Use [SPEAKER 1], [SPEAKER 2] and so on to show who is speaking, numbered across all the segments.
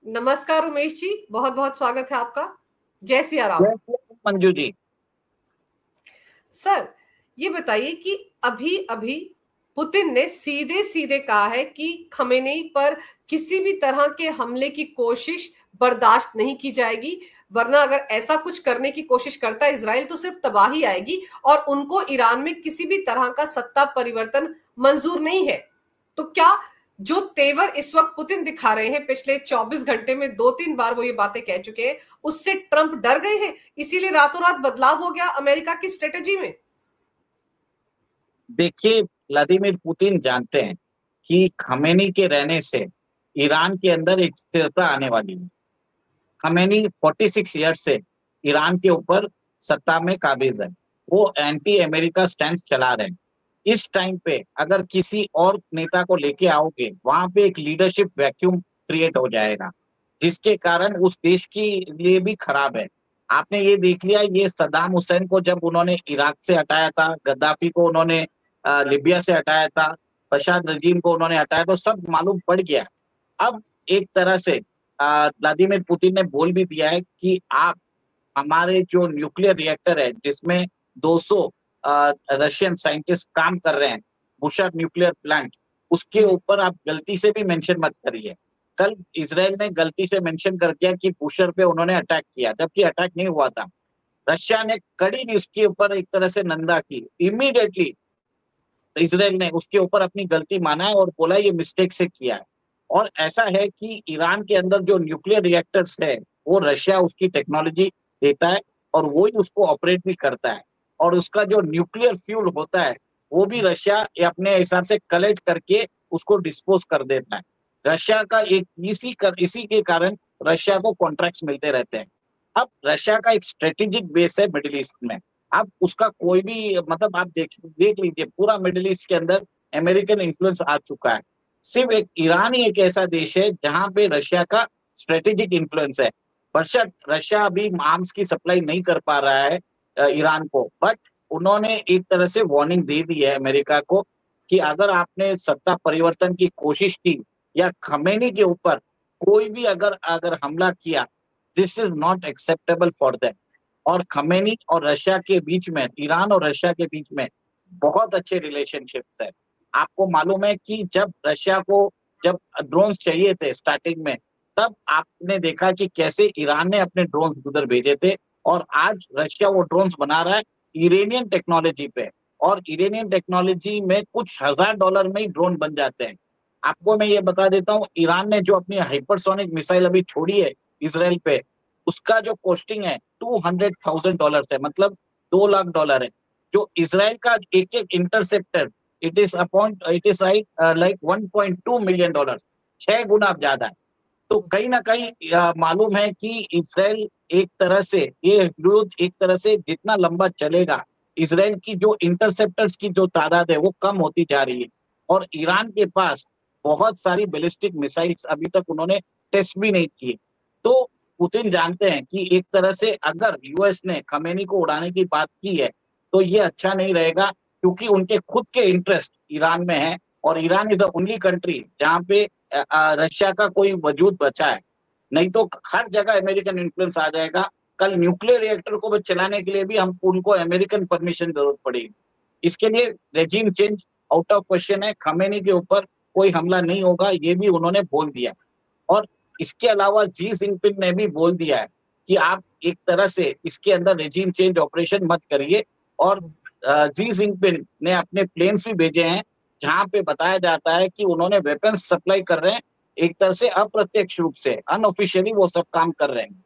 [SPEAKER 1] नमस्कार उमेश जी, बहुत बहुत स्वागत है आपका। जय सिया राम।
[SPEAKER 2] मंजू जी।
[SPEAKER 1] सर, ये बताइए कि अभी अभी पुतिन ने सीधे सीधे कहा है कि खमेनेई पर किसी भी तरह के हमले की कोशिश बर्दाश्त नहीं की जाएगी, वरना अगर ऐसा कुछ करने की कोशिश करता है इजराइल तो सिर्फ तबाही आएगी और उनको ईरान में किसी भी तरह का सत्ता परिवर्तन मंजूर नहीं है। तो क्या जो तेवर इस वक्त पुतिन दिखा रहे हैं, पिछले 24 घंटे में 2-3 बार वो ये बातें कह चुके हैं, उससे ट्रंप डर गए हैं, इसीलिए रातों रात बदलाव हो गया अमेरिका की स्ट्रेटेजी में?
[SPEAKER 2] देखिए, व्लादिमीर पुतिन जानते हैं कि खमेनी के रहने से ईरान के अंदर एक स्थिरता आने वाली है। खमेनी 46 ईयर्स से ईरान के ऊपर सत्ता में काबिज है। वो एंटी अमेरिका स्टैंड चला रहे हैं। इस टाइम पे अगर किसी और नेता को लेके आओगे, वहां पे एक लीडरशिप वैक्यूम क्रिएट हो जाएगा, जिसके कारण उस देश के लिए भी खराब है। आपने ये देख लिया, ये सद्दाम हुसैन को जब उन्होंने इराक से हटाया था, गद्दाफी को उन्होंने लिबिया से हटाया था, बशार रजीम को उन्होंने हटाया, तो सब मालूम पड़ गया। अब एक तरह से व्लादिमीर पुतिन ने बोल भी दिया है कि आप हमारे जो न्यूक्लियर रिएक्टर है, जिसमें 200 रशियन साइंटिस्ट काम कर रहे हैं, बुशर न्यूक्लियर प्लांट, उसके ऊपर आप गलती से भी मेंशन मत करिए। कल इसराइल ने गलती से मेंशन कर दिया कि बुशर पे उन्होंने अटैक किया, जबकि अटैक नहीं हुआ था। रशिया ने कड़ी उसके ऊपर एक तरह से निंदा की। इमीडिएटली इसराइल ने उसके ऊपर अपनी गलती माना है और बोला ये मिस्टेक से किया है। और ऐसा है कि ईरान के अंदर जो न्यूक्लियर रिएक्टर्स है, वो रशिया उसकी टेक्नोलॉजी देता है और वो ही उसको ऑपरेट भी करता है। और उसका जो न्यूक्लियर फ्यूल होता है, वो भी रशिया अपने हिसाब से कलेक्ट करके उसको डिस्पोज कर देता है। रशिया का एक इसी के कारण रशिया को कॉन्ट्रैक्ट्स मिलते रहते हैं। अब रशिया का एक स्ट्रेटेजिक बेस है मिडिल ईस्ट में। अब उसका कोई भी मतलब आप देख लीजिए, पूरा मिडिल ईस्ट के अंदर अमेरिकन इन्फ्लुएंस आ चुका है। सिर्फ एक ईरान ही एक ऐसा देश है जहां पे रशिया का स्ट्रेटेजिक इन्फ्लुएंस है। बशर्त रशिया अभी आर्म्स की सप्लाई नहीं कर पा रहा है ईरान को, बट उन्होंने एक तरह से वार्निंग दे दी है अमेरिका को कि अगर आपने सत्ता परिवर्तन की कोशिश की या खमेनी के ऊपर कोई भी अगर अगर हमला किया, this is not acceptable for them. और खमेनी और रशिया के बीच में, ईरान और रशिया के बीच में बहुत अच्छे रिलेशनशिप्स है। आपको मालूम है कि जब रशिया को जब ड्रोन्स चाहिए थे स्टार्टिंग में, तब आपने देखा कि कैसे ईरान ने अपने ड्रोन्स उधर भेजे थे। और आज रशिया वो ड्रोन्स बना रहा है ईरानियन टेक्नोलॉजी पे। और ईरानियन टेक्नोलॉजी में कुछ $1000 में ही ड्रोन बन जाते हैं। आपको मैं ये बता देता हूँ, ईरान ने जो अपनी हाइपरसोनिक मिसाइल अभी छोड़ी है इसराइल पे, उसका जो कॉस्टिंग है $200,000 है, मतलब $2 लाख है। जो इसराइल का एक एक interceptor, it is like $1.2 million, 6 गुना ज्यादा है। तो कहीं ना कहीं मालूम है कि इसराइल एक तरह से ये युद्ध एक तरह से जितना लंबा चलेगा, इसराइल की जो इंटरसेप्टर्स की जो तादाद है वो कम होती जा रही है। और ईरान के पास बहुत सारी बैलिस्टिक मिसाइल्स अभी तक उन्होंने टेस्ट भी नहीं किए। तो पुतिन जानते हैं कि एक तरह से अगर यूएस ने खमेनी को उड़ाने की बात की है, तो ये अच्छा नहीं रहेगा, क्योंकि उनके खुद के इंटरेस्ट ईरान में है। और Iran is the only country जहां पे रशिया का कोई वजूद बचा है। नहीं तो हर जगह अमेरिकन इन्फ्लुएंस आ जाएगा। कल न्यूक्लियर रिएक्टर को चलाने के लिए भी हम उनको अमेरिकन परमिशन जरूरत पड़ेगी। इसके लिए regime change out of question है। खमेनी के ऊपर कोई हमला नहीं होगा, ये भी उन्होंने बोल दिया। और इसके अलावा जी जिनपिंग ने भी बोल दिया है कि आप एक तरह से इसके अंदर रेजिम चेंज ऑपरेशन मत करिए। और जी जिनपिंग ने अपने प्लेन्स भी भेजे हैं, जहां पे बताया जाता है कि उन्होंने वेपन्स सप्लाई कर रहे हैं, एक तरह से अप्रत्यक्ष रूप से, अनऑफिशियली वो सब काम कर रहे हैं।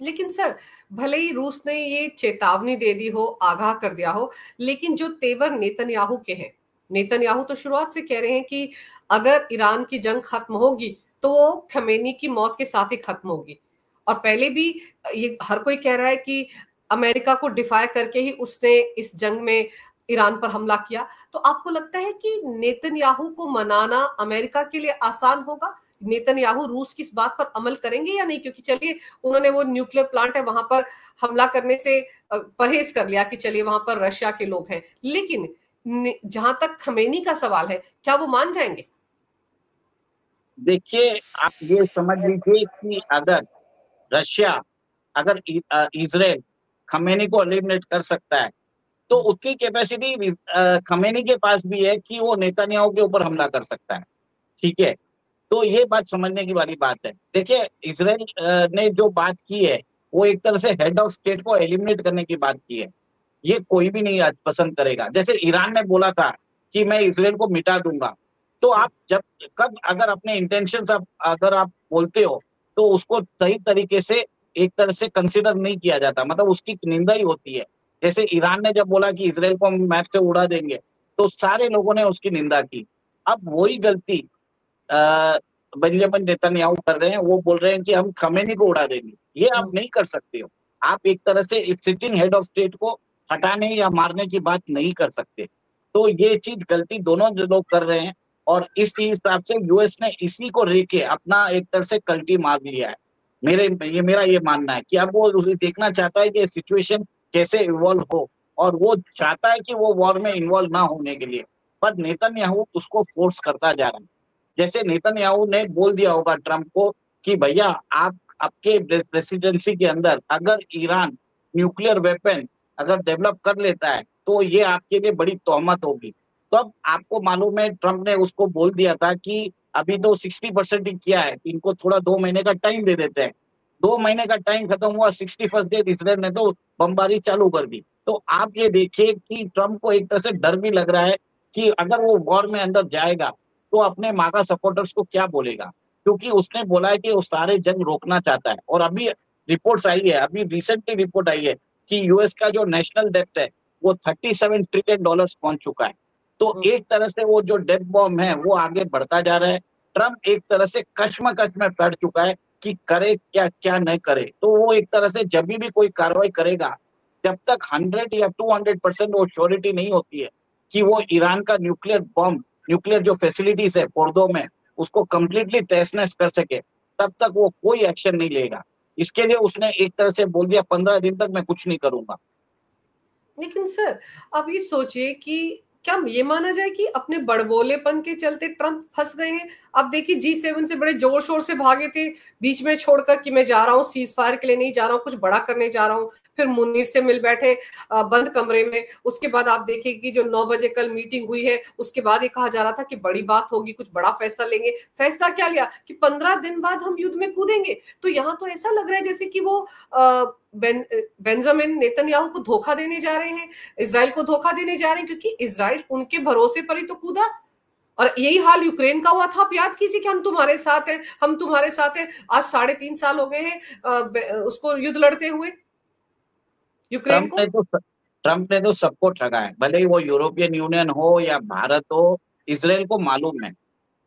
[SPEAKER 1] लेकिन सर, भले ही रूस ने ये चेतावनी दे दी हो, आगाह कर दिया हो, लेकिन जो तेवर नेतन्याहू के हैं, नेतन्याहू तो शुरुआत से कह रहे हैं कि अगर ईरान की जंग खत्म होगी तो वो खमेनी की मौत के साथ ही खत्म होगी। और पहले भी ये हर कोई कह रहा है कि अमेरिका को डिफाई करके ही उसने इस जंग में ईरान पर हमला किया। तो आपको लगता है कि नेतन्याहू को मनाना अमेरिका के लिए आसान होगा? नेतन्याहू रूस की इस बात पर अमल करेंगे या नहीं? क्योंकि चलिए, उन्होंने वो न्यूक्लियर प्लांट है वहां पर हमला करने से परहेज कर लिया कि चलिए वहां पर रशिया के लोग हैं, लेकिन जहां तक खमेनी का सवाल है, क्या वो मान जाएंगे?
[SPEAKER 2] देखिए, आप ये समझ लीजिए कि अगर रशिया, अगर इजराइल खमेनी को एलिमिनेट कर सकता है, तो उतनी कैपेसिटी खमेनी के पास भी है कि वो नेतन्याहू के ऊपर हमला कर सकता है। ठीक है, तो ये बात समझने की वाली बात है। देखिए, इसराइल ने जो बात की है, वो एक तरह से हेड ऑफ स्टेट को एलिमिनेट करने की बात की है। ये कोई भी नहीं आज पसंद करेगा। जैसे ईरान ने बोला था कि मैं इसराइल को मिटा दूंगा, तो आप जब कब अगर अपने इंटेंशन आप अगर आप बोलते हो, तो उसको सही तरीके से एक तरह से कंसिडर नहीं किया जाता, मतलब उसकी निंदा ही होती है। जैसे ईरान ने जब बोला कि इसराइल को हम मैप से उड़ा देंगे, तो सारे लोगों ने उसकी निंदा की। अब वही गलती बेंजामिन नेतन्याहू कर रहे हैं। वो बोल रहे हैं कि हम खमेनी को उड़ा देंगे। ये आप नहीं कर सकते हो। आप एक तरह से एक सिटिंग हेड ऑफ स्टेट को हटाने या मारने की बात नहीं कर सकते। तो ये चीज गलती दोनों लोग कर रहे हैं, और इस हिसाब से यूएस ने इसी को लेके अपना एक तरह से कल्टी मार लिया है। मेरा ये मानना है कि अब वो उसे देखना चाहता है कि सिचुएशन कैसे इवॉल्व हो, और वो चाहता है कि वो वॉर में इन्वॉल्व ना होने के लिए, पर नेतन्याहू उसको फोर्स करता जा रहा है। जैसे नेतन्याहू ने बोल दिया होगा ट्रंप को कि भैया, आप आपके प्रेसिडेंसी के अंदर अगर ईरान न्यूक्लियर वेपन अगर डेवलप कर लेता है, तो ये आपके लिए बड़ी तोहमत होगी। तो अब आपको मालूम है, ट्रंप ने उसको बोल दिया था कि अभी तो 60% ही किया है, इनको थोड़ा 2 महीने का टाइम दे देते हैं। 2 महीने का टाइम खत्म हुआ, 61st डे इसराइल ने तो बमबारी चालू कर दी। तो आप ये देखिए कि ट्रंप को एक तरह से डर भी लग रहा है कि अगर वो वॉर में अंदर जाएगा, तो अपने मागा सपोर्टर्स को क्या बोलेगा, क्योंकि उसने बोला है कि वो सारे जंग रोकना चाहता है। और अभी रिपोर्ट्स आई है, अभी रिसेंटली रिपोर्ट आई है कि यूएस का जो नेशनल डेब्ट है, वो $37 ट्रिलियन पहुंच चुका है। तो एक तरह से वो जो डेब्ट बॉम्ब है, वो आगे बढ़ता जा रहा है। ट्रंप एक तरह से कश्मकश में पड़ चुका है कि करे क्या क्या न करे। तो वो एक तरह से जब भी कोई कार्रवाई करेगा, जब तक 100 या 200% वो श्योरिटी नहीं होती है कि वो ईरान का न्यूक्लियर जो फैसिलिटीज है फोर्दो में, उसको कंप्लीटली तहस नहस कर सके, तब तक वो कोई एक्शन नहीं लेगा। इसके लिए उसने एक तरह से बोल दिया 15 दिन तक मैं कुछ नहीं करूंगा।
[SPEAKER 1] लेकिन सर, अब ये सोचिए कि क्या ये माना जाए कि अपने बड़बोलेपन के चलते ट्रंप फंस गए हैं? अब देखिए, G7 से बड़े जोर शोर से भागे थे, बीच में छोड़कर कि मैं जा रहा हूँ सीज फायर के लिए, नहीं जा रहा हूँ, कुछ बड़ा करने जा रहा हूँ। फिर मुनीर से मिल बैठे बंद कमरे में। उसके बाद आप देखिए कि जो 9 बजे कल मीटिंग हुई है, उसके बाद ये कहा जा रहा था कि बड़ी बात होगी, कुछ बड़ा फैसला लेंगे। फैसला क्या लिया कि 15 दिन बाद हम युद्ध में कूदेंगे। तो यहाँ तो ऐसा लग रहा है जैसे कि वो बेंजामिन नेतन्याहू को धोखा देने जा रहे हैं, इजराइल को धोखा देने जा रहे हैं, क्योंकि इजराइल उनके भरोसे पर ही तो कूदा। और यही हाल यूक्रेन का हुआ था। आप याद कीजिए कि हम तुम्हारे साथ हैं, हम तुम्हारे साथ हैं। आज 3.5 साल हो गए हैं उसको युद्ध लड़ते हुए, यूक्रेन
[SPEAKER 2] ट्रंप
[SPEAKER 1] को।
[SPEAKER 2] ने तो ट्रंप ने तो सबको ठगा है, भले ही वो यूरोपियन यूनियन हो या भारत हो। इसराइल को मालूम है,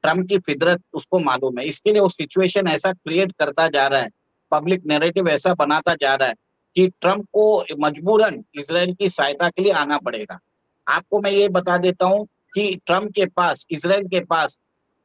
[SPEAKER 2] ट्रंप की फितरत उसको मालूम है। इसके लिए वो सिचुएशन ऐसा क्रिएट करता जा रहा है, पब्लिक नैरेटिव ऐसा बनाता जा रहा है कि ट्रंप को मजबूरन इसराइल की सहायता के लिए आना पड़ेगा। आपको मैं ये बता देता हूँ कि ट्रंप के पास, इसराइल के पास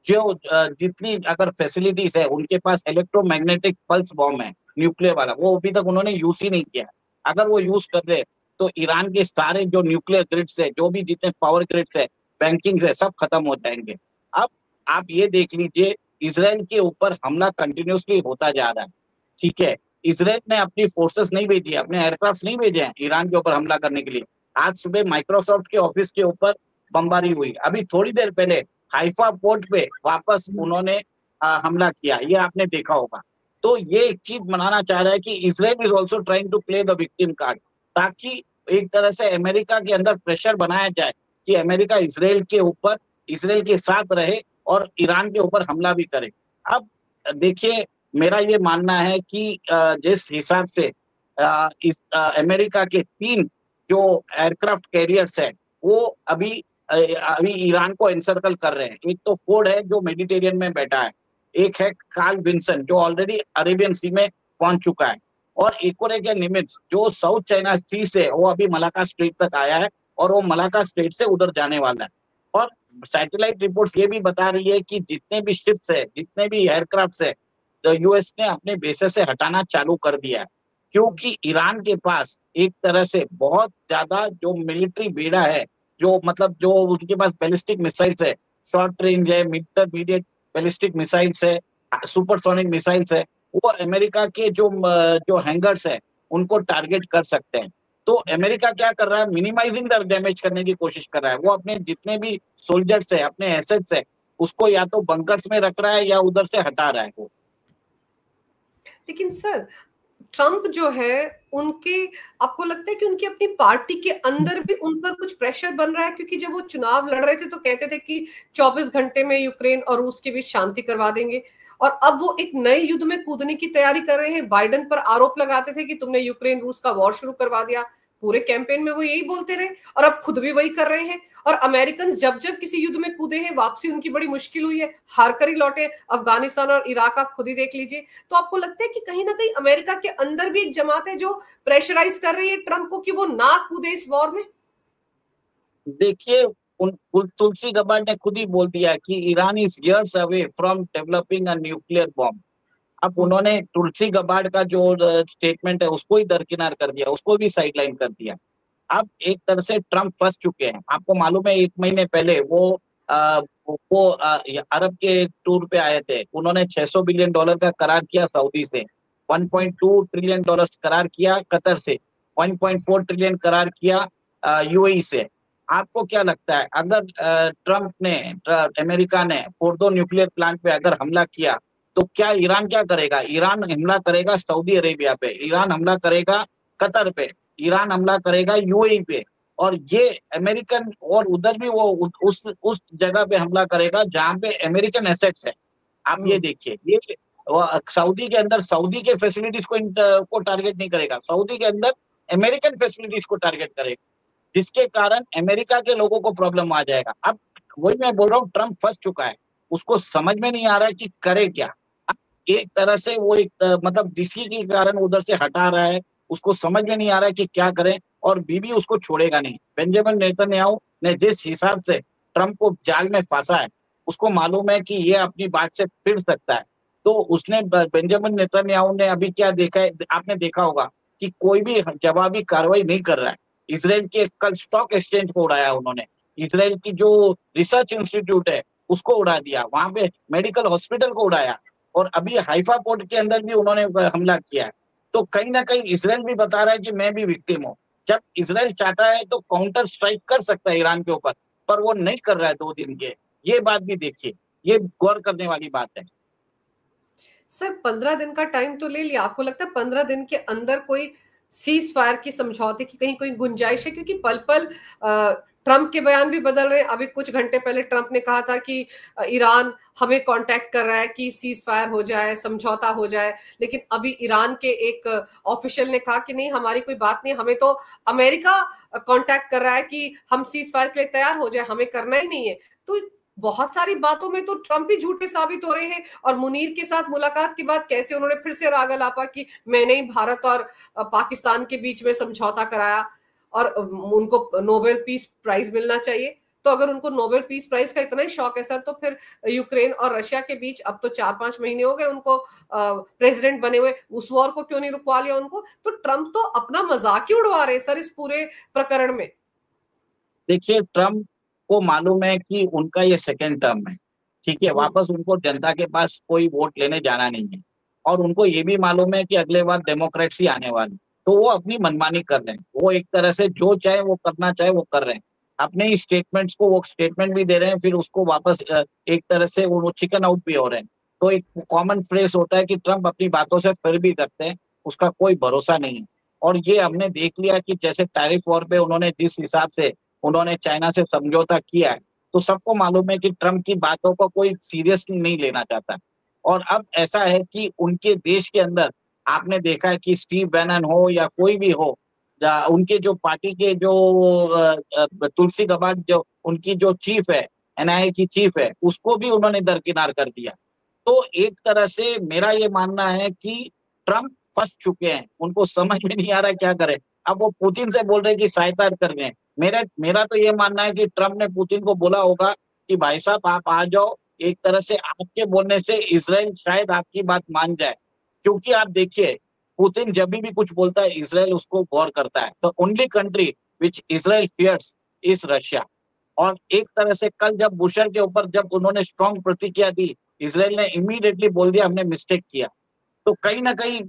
[SPEAKER 2] जो जितनी अगर फैसिलिटीज है, उनके पास इलेक्ट्रोमैग्नेटिक पल्स बॉम्ब है न्यूक्लियर वाला, वो अभी तक उन्होंने यूज ही नहीं किया। अगर वो यूज कर रहे, तो ईरान के सारे जो न्यूक्लियर ग्रिड्स है, जो भी जितने पावर ग्रिड्स है, बैंकिंग है, सब खत्म हो जाएंगे। अब आप ये देख लीजिए, इसराइल के ऊपर हमला कंटिन्यूसली होता जा रहा है। ठीक है, इसराइल ने अपनी फोर्सेस नहीं भेजी, अपने एयरक्राफ्ट नहीं भेजे हैं ईरान के ऊपर हमला करने के लिए। आज सुबह माइक्रोसॉफ्ट के ऑफिस के ऊपर बमबारी हुई, अभी थोड़ी देर पहले हाइफा पोर्ट पे वापस उन्होंने हमला किया, ये आपने देखा होगा। तो ये एक चीज बनाना चाह रहा है कि Israel is also trying to play the victim card, ताकि एक तरह से अमेरिका के अंदर प्रेशर बनाया जाए कि अमेरिका इसराइल के ऊपर, इसराइल के साथ रहे और ईरान के ऊपर हमला भी करे। अब देखिए, मेरा ये मानना है कि जिस हिसाब से अमेरिका के 3 जो एयरक्राफ्ट कैरियर्स है, वो अभी ईरान को एनसर्कल कर रहे हैं। एक तो फोर्ड है जो मेडिटेरियन में बैठा है, एक है कार्ल विंसन जो ऑलरेडी अरेबियन सी में पहुंच चुका है, और एक और एक है निमिट्ज जो साउथ चाइना सी से वो अभी मलाका स्ट्रेट तक आया है, और वो मलाका स्ट्रेट से उधर जाने वाला है। और सैटेलाइट रिपोर्ट्स ये भी बता रही है कि जितने भी शिप्स है, जितने भी एयरक्राफ्ट है, तो यूएस ने अपने बेसेस से हटाना चालू कर दिया है, क्योंकि ईरान के पास एक तरह से बहुत ज्यादा जो मिलिट्री बेड़ा है, जो मतलब जो उनके पास बैलिस्टिक मिसाइल्स है, शॉर्ट रेंज है, इंटरमीडिएट बैलिस्टिक मिसाइल्स है, सुपरसोनिक मिसाइल्स है, वो अमेरिका के जो हैंगर्स है उनको टारगेट कर सकते हैं। तो अमेरिका क्या कर रहा है, मिनिमाइजिंग द डैमेज करने की कोशिश कर रहा है। वो अपने जितने भी सोल्जर्स है, अपने एसेट्स है, उसको या तो बंकर्स में रख रहा है या उधर से हटा रहा है वो।
[SPEAKER 1] लेकिन सर, ट्रम्प जो है उनके, आपको लगता है कि उनकी अपनी पार्टी के अंदर भी उन पर कुछ प्रेशर बन रहा है? क्योंकि जब वो चुनाव लड़ रहे थे तो कहते थे कि 24 घंटे में यूक्रेन और रूस के बीच शांति करवा देंगे, और अब वो एक नए युद्ध में कूदने की तैयारी कर रहे हैं। बाइडेन पर आरोप लगाते थे कि तुमने यूक्रेन रूस का वॉर शुरू करवा दिया, पूरे कैंपेन में वो यही बोलते रहे, और अब खुद भी वही कर रहे हैं। और अमेरिकन जब जब किसी युद्ध में कूदे हैं, वापसी उनकी बड़ी मुश्किल हुई है, हार कर ही लौटे। अफगानिस्तान और इराक आप खुद ही देख लीजिए। तो आपको लगता है कि कहीं ना कहीं अमेरिका के अंदर भी एक जमात है जो प्रेशराइज कर रही है ट्रंप को कि वो ना कूदे इस वॉर में?
[SPEAKER 2] देखिए, तुलसी गबार्ड ने खुद ही बोल दिया कि Iran is years away from developing a nuclear bomb. अब उन्होंने तुलसी गबार्ड का जो स्टेटमेंट है उसको ही दरकिनार कर दिया, उसको भी साइडलाइन कर दिया। अब एक तरह से ट्रम्प फंस चुके हैं। आपको मालूम है, 1 महीने पहले अरब के टूर पे आए थे। उन्होंने $600 बिलियन का करार किया सऊदी से, $1.2 ट्रिलियन करार किया कतर से, 1.4 ट्रिलियन करार किया यूएई से। आपको क्या लगता है, अगर अमेरिका ने फोर्डो न्यूक्लियर प्लांट पे अगर हमला किया तो क्या ईरान क्या करेगा? ईरान हमला करेगा सऊदी अरेबिया पे, ईरान हमला करेगा कतर पे, ईरान हमला करेगा यूएई पे, और ये अमेरिकन, और उधर भी वो उस जगह पे हमला करेगा जहां पे अमेरिकन एसेट्स है। आप ये देखिए, ये सऊदी के अंदर सऊदी के फैसिलिटीज को टारगेट नहीं करेगा, सऊदी के अंदर अमेरिकन फैसिलिटीज को टारगेट करेगा, जिसके कारण अमेरिका के लोगों को प्रॉब्लम आ जाएगा। अब वही मैं बोल रहा हूँ, ट्रम्प फंस चुका है, उसको समझ में नहीं आ रहा है कि करे क्या। एक तरह से वो मतलब किसी के कारण उधर से हटा रहा है, उसको समझ में नहीं आ रहा है कि क्या करें, और बीबी उसको छोड़ेगा नहीं। बेंजामिन नेतन्याहू ने जिस हिसाब से ट्रम्प को जाल में फंसा है, उसको मालूम है कि ये अपनी बात से फिर सकता है। तो उसने बेंजामिन नेतन्याहू ने अभी क्या देखा है, आपने देखा होगा कि कोई भी जवाबी कार्रवाई नहीं कर रहा है। इसराइल के कल स्टॉक एक्सचेंज को उड़ाया उन्होंने, इसराइल की जो रिसर्च इंस्टीट्यूट है उसको उड़ा दिया, वहां पे मेडिकल हॉस्पिटल को उड़ाया, और अभी हाइफा पोर्ट के अंदर भी उन्होंने हमला किया है। तो कहीं ना कहीं इसराइल भी बता रहा है कि मैं भी विक्टिम हूँ। जब इसराइल चाहता है तो काउंटर स्ट्राइक कर सकता है ईरान के ऊपर, पर वो नहीं कर रहा है 2 दिन के। ये बात भी देखिए, ये गौर करने वाली बात है।
[SPEAKER 1] सर, 15 दिन का टाइम तो ले लिया, आपको लगता है 15 दिन के अंदर कोई सीज फायर की, समझौते की कहीं कोई गुंजाइश है? क्योंकि पल पल ट्रंप के बयान भी बदल रहे हैं। अभी कुछ घंटे पहले ट्रंप ने कहा था कि ईरान हमें कांटेक्ट कर रहा है कि सीज फायर हो जाए, समझौता हो जाए, लेकिन अभी ईरान के एक ऑफिशियल ने कहा कि नहीं, हमारी कोई बात नहीं, हमें तो अमेरिका कांटेक्ट कर रहा है कि हम सीज फायर के लिए तैयार हो जाए, हमें करना ही नहीं है। तो बहुत सारी बातों में तो ट्रंप ही झूठे साबित हो रहे हैं। और मुनीर के साथ मुलाकात के बाद कैसे उन्होंने फिर से राग अलापा कि मैंने ही भारत और पाकिस्तान के बीच में समझौता कराया और उनको नोबेल पीस प्राइज मिलना चाहिए। तो अगर उनको नोबेल पीस प्राइज का इतना ही शौक है सर, तो फिर यूक्रेन और रशिया के बीच अब तो 4-5 महीने हो गए उनको प्रेसिडेंट बने हुए, उस वॉर को क्यों नहीं रुकवा लिया उनको? तो ट्रंप तो अपना मजाक ही उड़वा रहे हैं सर इस पूरे प्रकरण में।
[SPEAKER 2] देखिए, ट्रम्प को मालूम है कि उनका ये सेकेंड टर्म है, ठीक है, वापस उनको जनता के पास कोई वोट लेने जाना नहीं है, और उनको ये भी मालूम है कि अगले बार डेमोक्रेट्स ही आने वाली। तो वो अपनी मनमानी कर रहे हैं, वो एक तरह से जो चाहे वो करना चाहे वो कर रहे हैं। अपने ही स्टेटमेंट्स को वो स्टेटमेंट भी दे रहे हैं, फिर उसको वापस एक तरह से वो चिकन आउट भी हो रहे हैं। तो एक कॉमन फ्रेज होता है कि ट्रम्प अपनी बातों से फिर भी करते हैं, उसका कोई भरोसा नहीं है। और ये हमने देख लिया कि जैसे टैरिफ वॉर पे उन्होंने जिस हिसाब से उन्होंने चाइना से समझौता किया है, तो सबको मालूम है कि ट्रम्प की बातों को कोई सीरियसली नहीं लेना चाहता। और अब ऐसा है कि उनके देश के अंदर आपने देखा है कि स्टीव बैनन हो या कोई भी हो, उनके जो पार्टी के जो तुलसी गबार्ड, जो उनकी जो चीफ है, एनआईए की चीफ है, उसको भी उन्होंने दरकिनार कर दिया। तो एक तरह से मेरा ये मानना है कि ट्रम्प फंस चुके हैं, उनको समझ में नहीं आ रहा है क्या करें। अब वो पुतिन से बोल रहे हैं कि सहायता कर रहे हैं। मेरा तो ये मानना है कि ट्रम्प ने पुतिन को बोला होगा कि भाई साहब आप आ जाओ, एक तरह से आपके बोलने से इसराइल शायद आपकी बात मान जाए। क्योंकि आप देखिए, पुतिन जब भी कुछ बोलता है इसराइल उसको गौर करता है। तो only country which Israel fears is Russia. और एक तरह से कल जब बुशर के ऊपर जब उन्होंने स्ट्रॉन्ग प्रतिक्रिया दी इसराइल ने इमीडिएटली बोल दिया हमने मिस्टेक किया। तो कहीं ना कहीं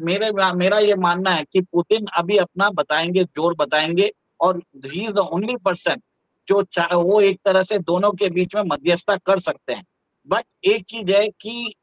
[SPEAKER 2] मेरा ये मानना है कि पुतिन अभी अपना बताएंगे, जोर बताएंगे, और he is the only person जो वो एक तरह से दोनों के बीच में मध्यस्थता कर सकते हैं। बट एक चीज है कि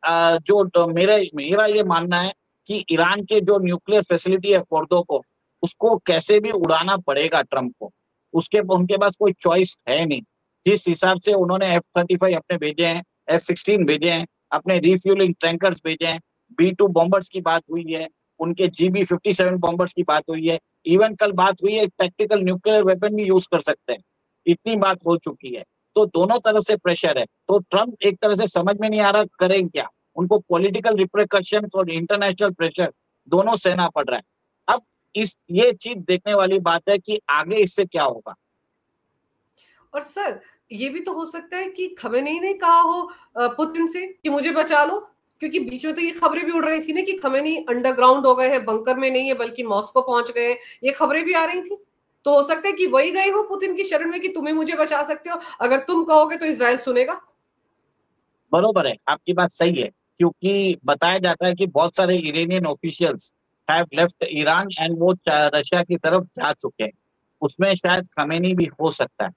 [SPEAKER 2] जो मेरा ये मानना है कि ईरान के जो न्यूक्लियर फैसिलिटी है फोर्दो को, उसको कैसे भी उड़ाना पड़ेगा ट्रम्प को। उनके पास कोई चॉइस है नहीं। जिस हिसाब से उन्होंने F-35 अपने भेजे हैं, F-16 भेजे हैं, अपने रिफ्यूलिंग टैंकर्स भेजे हैं, B-2 बॉम्बर्स की बात हुई है, उनके GB-57 बॉम्बर्स की बात हुई है, इवन कल बात हुई है टैक्टिकल न्यूक्लियर वेपन भी यूज कर सकते हैं, इतनी बात हो चुकी है। तो दोनों तरफ से प्रेशर है। तो ट्रम्प एक तरह से समझ में नहीं आ रहा करें क्या। उनको पॉलिटिकल रिप्रिकॉशन और इंटरनेशनल प्रेशर दोनों सहना पड़ रहा है। अब ये चीज देखने वाली बात है कि आगे इससे क्या होगा।
[SPEAKER 1] और सर, ये भी तो हो सकता है कि खमेनी ने कहा हो पुतिन से कि मुझे बचा लो, क्योंकि बीच में तो ये खबरें भी उड़ रही थी ना कि खमेनी अंडरग्राउंड हो गए हैं, बंकर में नहीं है बल्कि मॉस्को पहुंच गए हैं, ये खबरें भी आ रही थी। तो हो सकता है कि वही गए हो पुतिन की शरण में कि तुम्हें मुझे बचा सकते हो, अगर तुम कहोगे तो इसराइल सुनेगा।
[SPEAKER 2] बरोबर है, आपकी बात सही है, क्योंकि बताया जाता है कि बहुत सारे Iranian officials have left Iran and वो रशिया की तरफ जा चुके हैं। उसमें शायद खमेनी भी हो सकता है।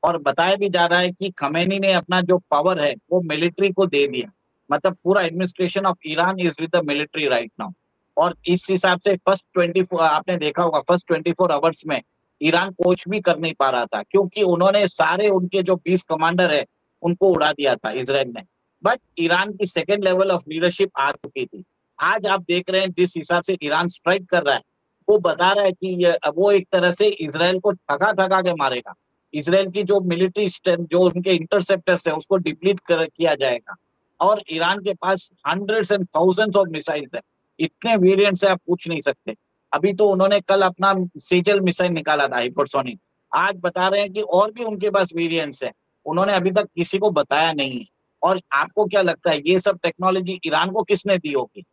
[SPEAKER 2] और बताया भी जा रहा है कि खमेनी ने अपना जो पावर है वो मिलिट्री को दे दिया। मतलब पूरा administration of Iran is with the military right now. और इस हिसाब से फर्स्ट 24, आपने देखा होगा, फर्स्ट 24 आवर्स में ईरान कुछ भी कर नहीं पा रहा था, क्योंकि उन्होंने सारे उनके जो 20 कमांडर है उनको उड़ा दिया था इसराइल ने। बट ईरान की सेकेंड लेवल ऑफ लीडरशिप आ चुकी थी। आज आप देख रहे हैं जिस हिसाब से ईरान स्ट्राइक कर रहा है, वो बता रहा है कि वो एक तरह से इसराइल को थका थका के मारेगा। इसराइल की जो मिलिट्री स्ट्रेंथ, जो उनके इंटरसेप्टर्स है, उसको डिप्लीट किया जाएगा। और ईरान के पास hundreds and thousands of missiles है, इतने वेरिएंट्स है आप पूछ नहीं सकते। अभी तो उन्होंने कल अपना सेजल मिसाइल निकाला था हाइपरसोनिक। आज बता रहे हैं कि और भी उनके पास वेरिएंट्स है, उन्होंने अभी तक किसी को बताया नहीं है। और आपको क्या लगता है ये सब टेक्नोलॉजी ईरान को किसने दी होगी?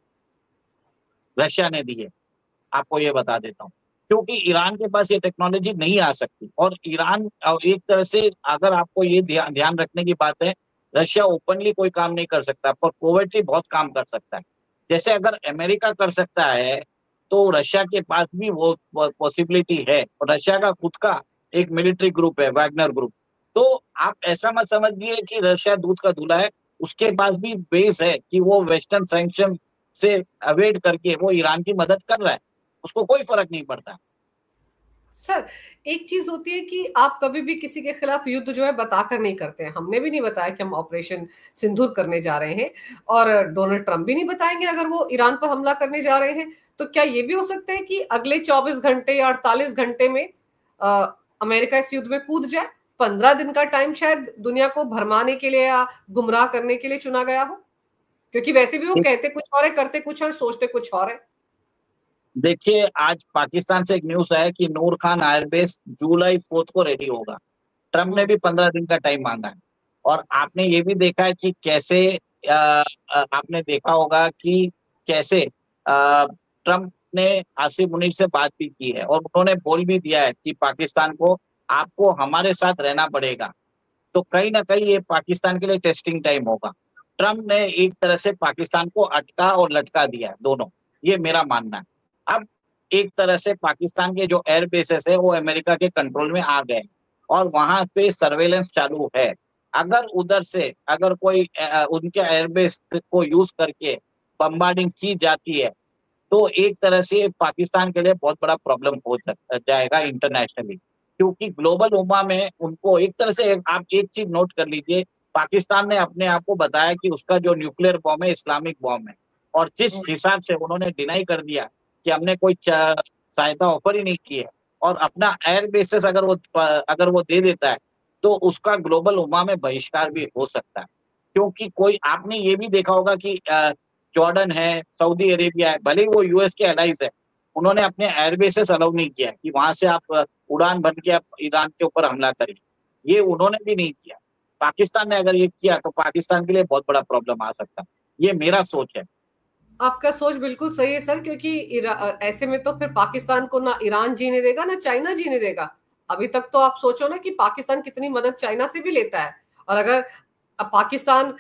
[SPEAKER 2] रशिया ने दी है, आपको ये बता देता हूँ। क्योंकि ईरान के पास ये टेक्नोलॉजी नहीं आ सकती। और ईरान एक तरह से, अगर आपको ये ध्यान रखने की बात है, रशिया ओपनली कोई काम नहीं कर सकता पर कोवर्टली बहुत काम कर सकता है। जैसे अगर अमेरिका कर सकता है तो रशिया के पास भी वो पॉसिबिलिटी है। और रशिया का खुद का एक मिलिट्री ग्रुप है, वैगनर ग्रुप। तो आप ऐसा मत समझिए कि रशिया दूध का धुला है। उसके पास भी बेस है कि वो वेस्टर्न सैंक्शन से अवॉइड करके वो ईरान की मदद कर रहा है, उसको कोई फर्क नहीं पड़ता।
[SPEAKER 1] सर, एक चीज होती है कि आप कभी भी किसी के खिलाफ युद्ध जो है बताकर नहीं करते हैं। हमने भी नहीं बताया कि हम ऑपरेशन सिंदूर करने जा रहे हैं, और डोनाल्ड ट्रंप भी नहीं बताएंगे अगर वो ईरान पर हमला करने जा रहे हैं। तो क्या ये भी हो सकता है कि अगले 24 घंटे या 48 घंटे में अमेरिका इस युद्ध में कूद जाए? 15 दिन का टाइम शायद दुनिया को भरमाने के लिए या गुमराह करने के लिए चुना गया हो, क्योंकि वैसे भी वो कहते कुछ और है, करते कुछ और, सोचते कुछ और है।
[SPEAKER 2] देखिए, आज पाकिस्तान से एक न्यूज आया कि नूर खान एयरबेस जुलाई 4 को रेडी होगा। ट्रम्प ने भी 15 दिन का टाइम मांगा है। और आपने ये भी देखा है कि कैसे आपने देखा होगा कि कैसे ट्रम्प ने आसिफ मुनीर से बात भी की है, और उन्होंने बोल भी दिया है कि पाकिस्तान को आपको हमारे साथ रहना पड़ेगा। तो कहीं ना कहीं ये पाकिस्तान के लिए टेस्टिंग टाइम होगा। ट्रम्प ने एक तरह से पाकिस्तान को अटका और लटका दिया है दोनों, ये मेरा मानना है। अब एक तरह से पाकिस्तान के जो एयर बेसेस है वो अमेरिका के कंट्रोल में आ गए, और वहां पे सर्वेलेंस चालू है। अगर उधर से अगर कोई उनके एयरबेस को यूज करके बम्बार्डिंग की जाती है, तो एक तरह से पाकिस्तान के लिए बहुत बड़ा प्रॉब्लम हो जाएगा इंटरनेशनली। क्योंकि ग्लोबल उम्मा में उनको एक तरह से, आप एक चीज नोट कर लीजिए, पाकिस्तान ने अपने आप को बताया कि उसका जो न्यूक्लियर बॉम्ब है इस्लामिक बॉम्ब है। और जिस हिसाब से उन्होंने डिनाई कर दिया कि हमने कोई सहायता ऑफर ही नहीं की है, और अपना एयर बेसिस अगर वो दे देता है, तो उसका ग्लोबल उम्मा में बहिष्कार भी हो सकता है। क्योंकि कोई, आपने ये भी देखा होगा कि जॉर्डन है, सऊदी अरेबिया है, भले ही वो यूएस के एलाइज है, उन्होंने अपने एयरबेसेस अलाउ नहीं किया कि वहां से आप उड़ान भर के आप ईरान के ऊपर हमला करें। ये उन्होंने भी नहीं किया। पाकिस्तान ने अगर ये किया तो पाकिस्तान के लिए बहुत बड़ा प्रॉब्लम आ सकता है। ये मेरा सोच है।
[SPEAKER 1] आपका सोच बिल्कुल सही है सर, क्योंकि ऐसे में तो फिर पाकिस्तान को ना ईरान जीने देगा ना चाइना जीने देगा। अभी तक तो आप सोचो ना कि पाकिस्तान कितनी मदद चाइना से भी लेता है, और अगर अब पाकिस्तान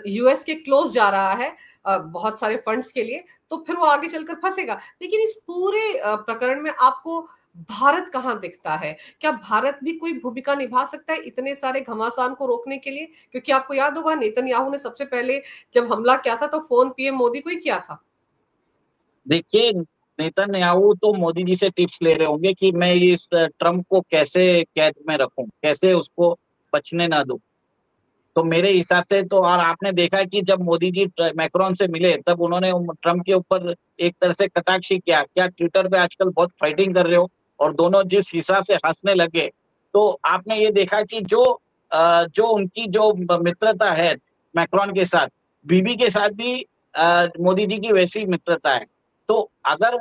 [SPEAKER 1] यूएस के क्लोज जा रहा है बहुत सारे फंड्स के लिए, तो फिर वो आगे चलकर फंसेगा। लेकिन इस पूरे प्रकरण में आपको भारत कहाँ दिखता है? क्या भारत भी कोई भूमिका निभा सकता है इतने सारे घमासान को रोकने के लिए? क्योंकि आपको याद होगा नेतन्याहू ने सबसे पहले जब हमला किया था तो फोन पीएम मोदी को ही किया था।
[SPEAKER 2] देखिए, नेतन्याहू तो मोदी जी से टिप्स ले रहे होंगे कि मैं इस ट्रम्प को कैसे कैद में रखूं, कैसे उसको बचने ना दूं। तो मेरे हिसाब से तो, और आपने देखा कि जब मोदी जी मैक्रोन से मिले तब उन्होंने ट्रम्प के ऊपर एक तरह से कटाक्ष ही किया, क्या ट्विटर पे आजकल बहुत फाइटिंग कर रहे हो, और दोनों जिस हिसाब से हंसने लगे, तो आपने ये देखा कि जो उनकी जो मित्रता है मैक्रोन के साथ, बीबी के साथ भी मोदी जी की वैसी मित्रता है। तो अगर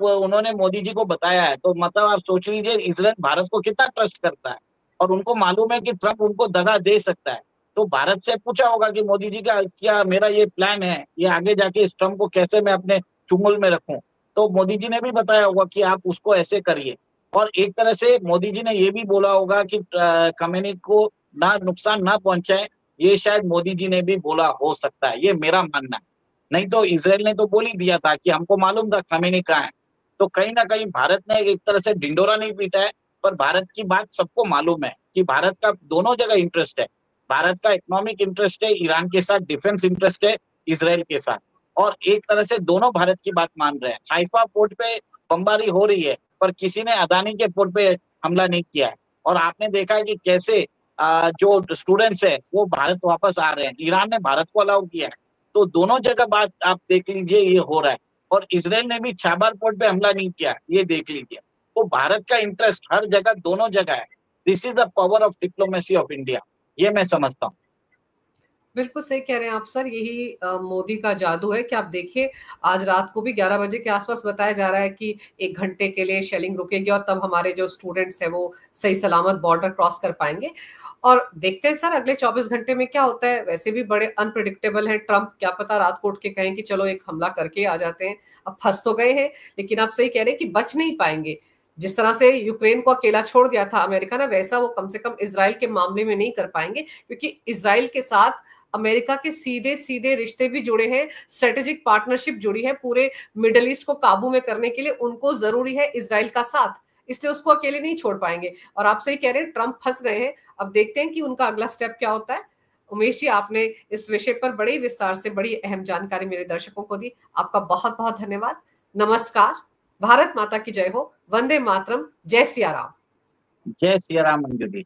[SPEAKER 2] उन्होंने मोदी जी को बताया है, तो मतलब आप सोच लीजिए इजराइल भारत को कितना ट्रस्ट करता है, और उनको मालूम है कि ट्रम्प उनको दगा दे सकता है। तो भारत से पूछा होगा कि मोदी जी का क्या मेरा ये प्लान है, ये आगे जाके इस ट्रम्प को कैसे मैं अपने चुंगल में रखूं। तो मोदी जी ने भी बताया होगा कि आप उसको ऐसे करिए। और एक तरह से मोदी जी ने ये भी बोला होगा कि खमेनी को ना नुकसान ना पहुंचाए, ये शायद मोदी जी ने भी बोला हो सकता है, ये मेरा मानना है। नहीं तो इसराइल ने तो बोल ही दिया था कि हमको मालूम था खमेनी कहाँ है। तो कहीं ना कहीं भारत ने एक तरह से ढिंडोरा नहीं पीटा है, पर भारत की बात सबको मालूम है कि भारत का दोनों जगह इंटरेस्ट है। भारत का इकोनॉमिक इंटरेस्ट है ईरान के साथ, डिफेंस इंटरेस्ट है इसराइल के साथ, और एक तरह से दोनों भारत की बात मान रहे हैं। हाइफा पोर्ट पे बमबारी हो रही है, पर किसी ने अदानी के पोर्ट पे हमला नहीं किया है। और आपने देखा है कि कैसे जो स्टूडेंट्स है वो भारत वापस आ रहे हैं, ईरान ने भारत को अलाउ किया है। तो दोनों जगह बात आप देख लीजिए, ये हो रहा है। और इसराइल ने भी छाबार पोर्ट पे हमला नहीं किया, ये देख लीजिए। तो भारत का इंटरेस्ट हर जगह, दोनों जगह है। This is the power of diplomacy of India, ये मैं समझता हूँ।
[SPEAKER 1] बिल्कुल सही कह रहे हैं आप सर, यही मोदी का जादू है कि आप देखिए आज रात को भी 11 बजे के आसपास बताया जा रहा है कि 1 घंटे के लिए शेलिंग रुकेगी और तब हमारे जो स्टूडेंट्स हैं वो सही सलामत बॉर्डर क्रॉस कर पाएंगे। और देखते हैं सर अगले 24 घंटे में क्या होता है। वैसे भी बड़े अनप्रिडिक्टेबल है ट्रम्प, क्या पता रात को उठ के कहें कि चलो एक हमला करके आ जाते हैं। अब फंस तो गए हैं, लेकिन आप सही कह रहे हैं कि बच नहीं पाएंगे। जिस तरह से यूक्रेन को अकेला छोड़ दिया था अमेरिका ने, वैसा वो कम से कम इजराइल के मामले में नहीं कर पाएंगे, क्योंकि इजराइल के साथ अमेरिका के सीधे सीधे रिश्ते भी जुड़े हैं, स्ट्रेटेजिक पार्टनरशिप जुड़ी है। पूरे मिडल ईस्ट को काबू में करने के लिए उनको जरूरी है इजराइल का साथ, इसलिए उसको अकेले नहीं छोड़ पाएंगे। और आप सही कह रहे हैं ट्रम्प फंस गए हैं, अब देखते हैं कि उनका अगला स्टेप क्या होता है। उमेश जी, आपने इस विषय पर बड़े विस्तार से बड़ी अहम जानकारी मेरे दर्शकों को दी, आपका बहुत बहुत धन्यवाद। नमस्कार, भारत माता की जय हो, वंदे मातरम, जय सिया राम।
[SPEAKER 2] जय सिया राम मंजू जी।